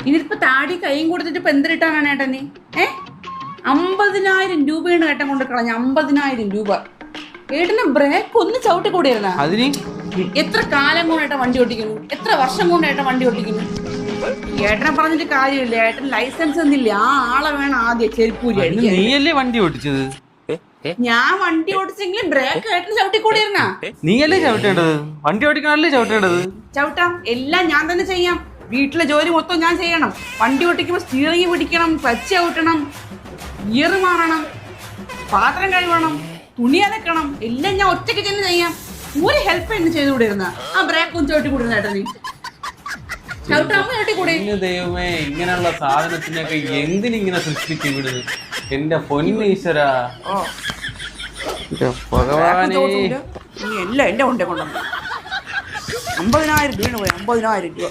ഇനിയിപ്പോ താടി കൈയും കൊടുത്തിട്ട് ഇപ്പൊ എന്തിട്ടാണ് ഏട്ടൻ നീ 50,000 രൂപയാണ് ഏട്ടൻ കൊണ്ട് കളഞ്ഞ. 50,000 രൂപ. ഏട്ടന് ബ്രേക്ക് ഒന്ന് ചവിട്ടി കൂടിയിരുന്ന എത്ര കാലം കൊണ്ട് ഏട്ടൻ വണ്ടി ഓട്ടിക്കുന്നു, എത്ര വർഷം കൊണ്ട് ഏട്ടൻ വണ്ടി ഓട്ടിക്കുന്നു. ഏട്ടനെ പറഞ്ഞിട്ട് കാര്യമില്ല, ഏട്ടൻ ലൈസൻസ് ഒന്നില്ല. ആ ആളെ വേണം ആദ്യം ചെരുപ്പൂരി അടിക്കാൻ. നീയല്ലേ വണ്ടി ഓടിച്ചത്? ഞാൻ വണ്ടി ഓടിച്ചെങ്കിൽ ബ്രേക്ക് ഏട്ടൻ ചവിട്ടി കൂടിയിരുന്ന. നീയല്ലേ ചവിട്ടേണ്ടത്, വണ്ടി ഓടിക്കണല്ലേ ചവിട്ടേണ്ടത്. ചവിട്ടാം, എല്ലാം ഞാൻ തന്നെ ചെയ്യാം. വീട്ടിലെ ജോലി മൊത്തം ഞാൻ ചെയ്യണം. വണ്ടി ഓടിക്കുമ്പോൾ സ്റ്റിയറിംഗ് പിടിക്കണം, ക്ലച്ച് ചവിട്ടണം, ഗിയർ മാറണം, പാത്രം കഴുകണം, തുണി അലക്കണം, എല്ലാം ഞാൻ ഒറ്റയ്ക്ക് തന്നെ ചെയ്യാം. ഒരു ഹെൽപ്പ് എന്നെ ചെയ്തുകൂടിയിരുന്ന. ആ ബ്രേക്ക് ഒന്ന് ചവിട്ടി കൂടുന്ന ഏട്ടൻ നീ ചവിട്ടാമോ ചവിട്ടി കൂടെ. ദൈവമേ, ഇങ്ങനെയുള്ള സാധനത്തിനൊക്കെ എന്തിനിങ്ങനെ സൃഷ്ടിച്ചു വിടുന്നു എന്റെ പൊന്നീശ്വരാ. ഭഗവാനേ, എല്ലാം എന്റെ കൊണ്ടേ കൊണ്ടുവന്നു. 50,000 രൂപ, 50,000 രൂപ.